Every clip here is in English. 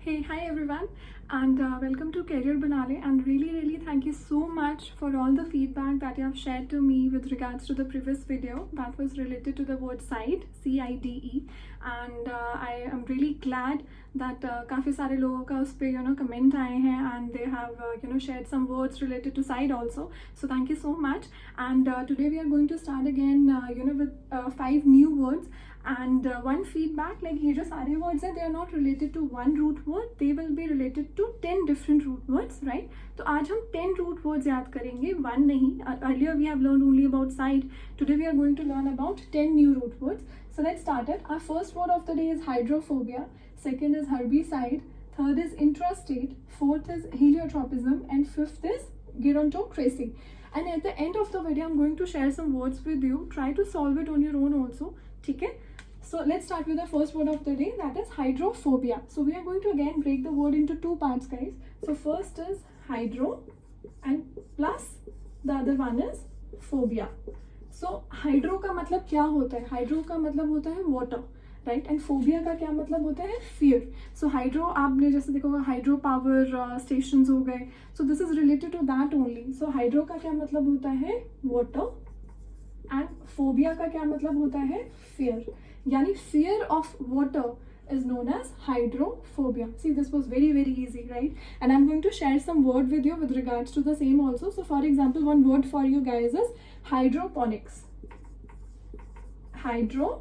Hey, hi everyone, and welcome to Career Banale. And really, thank you so much for all the feedback that you have shared to me with regards to the previous video that was related to the word CIDE, CIDE. And I am really glad that काफ़ी सारे लोगों का उस पे comment आए हैं and they have shared some words related to CIDE also. So thank you so much. And today we are going to start again with 5 new words. And one feedback, like ये जो सारे words हैं, they are not related to one root word, they will be related to 10 different root words, right? तो आज हम 10 root words याद करेंगे, one नहीं. Earlier we have learned only about side. Today we are going to learn about 10 new root words. So let's start it. Our first word of the day is hydrophobia. Second is herbicide. Third is intrastate. Fourth is heliotropism. And fifth is gerontocracy. And at the end of the video, I'm going to share some words with you. Try to solve it on your own also. Okay? So let's start with the first word of the day, that is hydrophobia. So we are going to again break the word into two parts, guys. So first is hydro and plus the other one is phobia. So hydro का मतलब क्या होता है? Hydro का मतलब होता है water, right? And phobia का क्या मतलब होता है? Fear. So hydro आपने जैसे देखोगे hydro power stations हो गए. So this is related to that only. So hydro का क्या मतलब होता है? Water. And phobia का क्या मतलब होता है? Fear. यानी fear of water is known as hydrophobia. See, this was very easy, right? And I'm going to share some word with you with regards to the same also. So for example, one word for you guys is hydroponics. Hydroponics.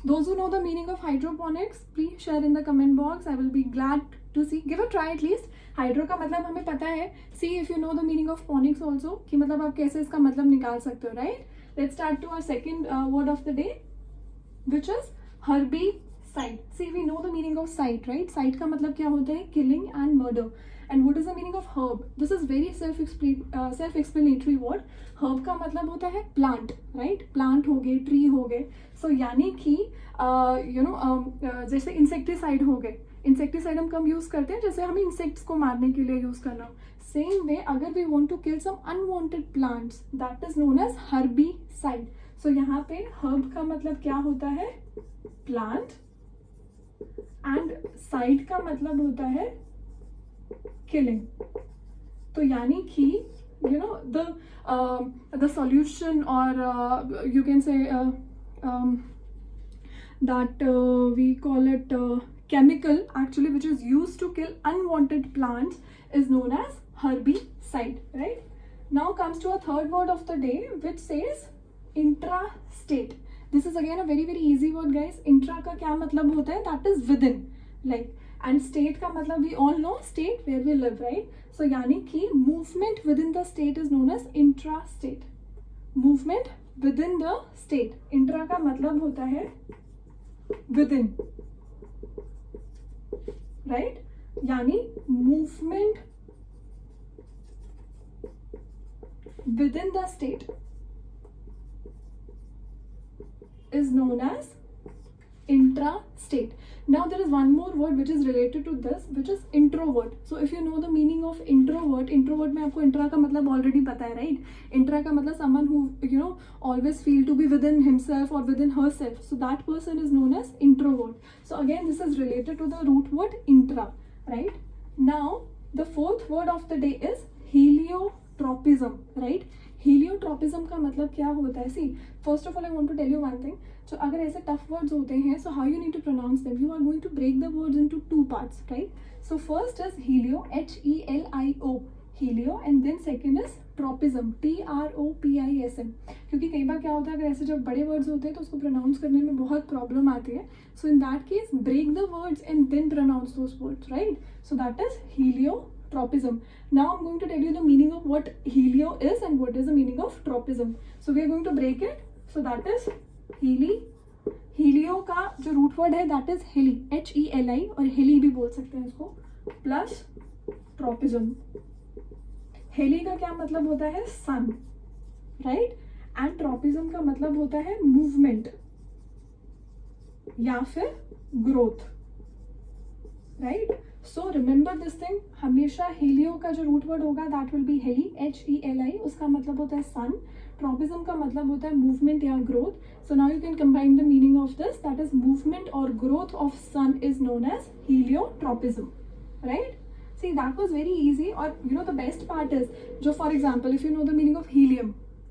Those who know the meaning of hydroponics, please share in the comment box. I will be glad to see. Give a try at least. Hydro का मतलब हमें पता है. See if you know the meaning of ponics also, कि मतलब आप कैसे इसका मतलब निकाल सकते हो, right? Let's start to our second word of the day, which is herbicide. See, we know the meaning of side, right? Side का मतलब क्या होता है? Killing and murder. And what is the meaning of herb? This is very self-explanatory word. Herb का मतलब होता है plant, right? Plant हो गए, tree हो गए. So यानी कि जैसे insecticide हो गए. इंसेक्टिसाइड हम कम यूज करते हैं जैसे हमें इंसेक्ट्स को मारने के लिए यूज करना. सेम वे अगर we want to kill some unwanted plants, that is known as herbicide. So यहाँ पे हर्ब का मतलब क्या होता है? प्लांट. एंड साइड का मतलब होता है किलिंग. तो यानी कि the solution or you can say that we call it chemical actually which is used to kill unwanted plants is known as herbicide, right? Now comes to a third word of the day, which says intrastate. This is again a very easy word, guys. Intra का क्या मतलब होता है? That is within, like, and state का मतलब we all know state where we live, right? So यानी कि movement within the state is known as intrastate. Movement within the state. Intra का मतलब होता है within, right? यानी movement within the state is known as intrastate. Now there is one more word which is related to this, which is introvert. So if you know the meaning of introvert में आपको intra का मतलब already पता है, right? Intra का मतलब someone who always feel to be within himself or within herself. So that person is known as introvert. So again, this is related to the root word intra, right? Now the fourth word of the day is heliotropism, right? हेलियोट्रोपिज्म का मतलब क्या होता है? See, first of all I want to tell you one thing. So अगर ऐसे tough words होते हैं, so how you need to pronounce them. You are going to break the words into two parts, right? So first is helio, HELIO, helio, and then second is tropism, TROPISM. क्योंकि कई बार क्या होता है, अगर ऐसे जब बड़े वर्ड्स होते हैं तो उसको प्रोनाउंस करने में बहुत प्रॉब्लम आती है. So in that case break the words and then pronounce those words, right? So that is heliotropism. Now I'm going to tell you the meaning of what helio is and what is the meaning of tropism. So we are going to break it. So that is helio का जो root word है that is heli, HELI, और heli भी बोल सकते हैं इसको, plus tropism. heli का क्या मतलब होता है? sun, right? and tropism का मतलब होता है movement या फिर growth, right? So remember this thing, हमेशा हेलियो का जो रूट वर्ड होगा that will be heli, HELI, उसका मतलब होता है sun. ट्रॉपिज्म का मतलब होता है मूवमेंट या growth. So now you can combine the meaning of this, that is movement और growth of sun is known as heliotropism, right. See, that was very easy. Or the best part is, jo for example, if you know the meaning of helium,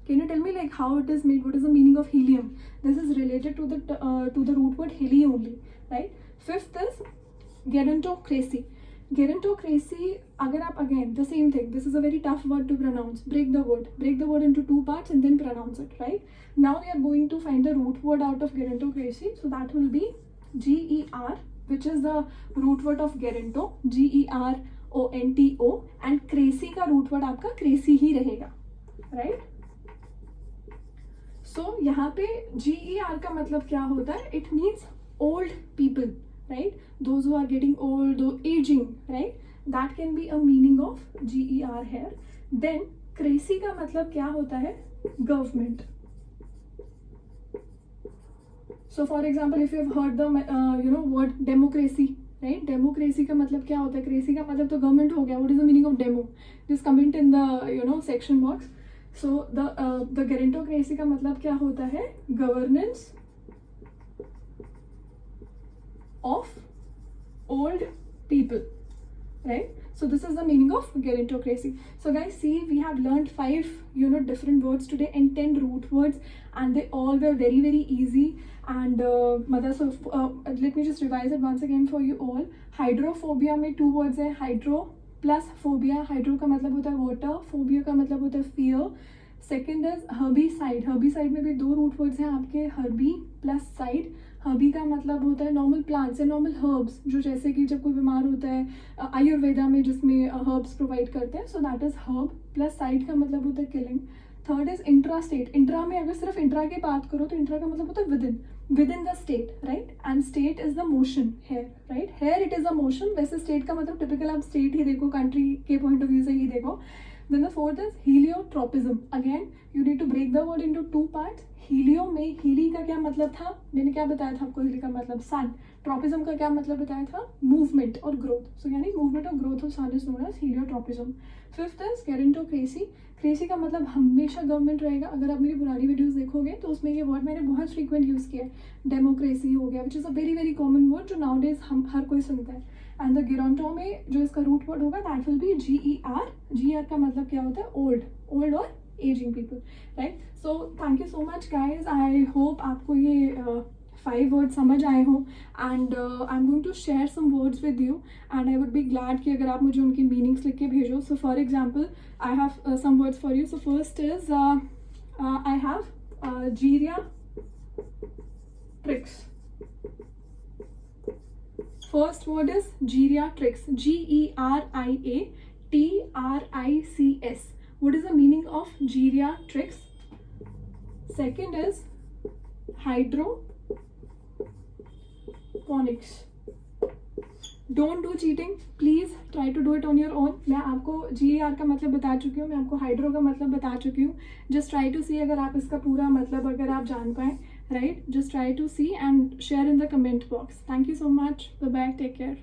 can you tell me like how it is made? What is the meaning of helium? This is related to the root word heli only, right? Fifth is gerontocracy. Gerontocracy, agar aap again the same thing. This is a very tough word to pronounce. Break the word into two parts and then pronounce it, right? Now we are going to find the root word out of gerontocracy. So that will be GER, which is the root word of geronto, GERONTO, and cracy का root word आपका cracy ही रहेगा, right. सो यहाँ पे GER का मतलब क्या होता है? It means old people, right. Those who are getting old, ageing, right. That can be a meaning of GER here. Then cracy का मतलब क्या होता है? Government. So for example, if you have heard the word democracy, right. Democracy का मतलब क्या होता है? क्रेसी का मतलब तो गवर्नमेंट हो गया. What is the meaning of demo? Just comment in the section box. So the gerontocracy का मतलब क्या होता है? Governance of old people, right? So this is the meaning of gerontocracy. So guys, see, we have learned 5 different words today and 10 root words, and they all were very very easy. And let me just revise it once again for you all. Hydrophobia में 2 words है. hydro plus phobia. hydro का मतलब होता है water, phobia का मतलब होता है fear. Second is herbicide. herbicide में भी 2 रूट वर्ड्स हैं आपके, herbi plus side. हर्बी का मतलब होता है नॉर्मल प्लांट्स या नॉर्मल हर्ब्स, जो जैसे कि जब कोई बीमार होता है आयुर्वेदा में जिसमें हर्ब्स प्रोवाइड करते हैं. सो that is herb. Plus side का मतलब होता है killing. Third is intra state. Intra में अगर सिर्फ इंट्रा की बात करो तो इंट्रा का मतलब होता है within the state, right. And state is the motion, here, right. Here it is a motion. वैसे स्टेट का मतलब टिपिकल आप स्टेट ही देखो, कंट्री के पॉइंट ऑफ व्यू से ही देखो. Then the fourth is heliotropism. Again, you need to break the word into 2 parts. Helio में Healy का क्या मतलब था? मैंने क्या बताया था आपको? हीली का मतलब सन. ट्रॉपिज्म का क्या मतलब बताया था? मूवमेंट और ग्रोथ. सो यानी मूवमेंट और growth of sun is known as heliotropism. Fifth is gerontocracy. Cracy का मतलब हमेशा गवर्नमेंट रहेगा. अगर आप मेरी पुरानी वीडियोस देखोगे तो उसमें ये वर्ड मैंने बहुत फ्रीक्वेंट यूज़ किया है. डेमोक्रेसी हो गया, which is a very very common word जो नाउ डेज हम हर कोई सुनता है. एंड द गेरोंटो में जो इसका रूट वर्ड होगा that will be GER. GER का मतलब क्या होता है? ओल्ड और ageing people, right. So thank you so much guys. I hope आपको ये 5 वर्ड समझ आए हो. And I am going to share some words with you, and I would be glad कि अगर आप मुझे उनकी मीनिंग्स लिख के भेजो. So for example, I have some words for you. So first is I have geriatrix. First word is geriatrix. GERIATRICS. What is the meaning of geriatrix? Second is hydroponics. Don't do cheating. Please try to do it on your own. मैं आपको GER का मतलब बता चुकी हूँ, मैं आपको hydro का मतलब बता चुकी हूँ. Just try to see अगर आप इसका पूरा मतलब अगर आप जान पाए, right? Just try to see and share in the comment box. Thank you so much. Bye bye. Take care.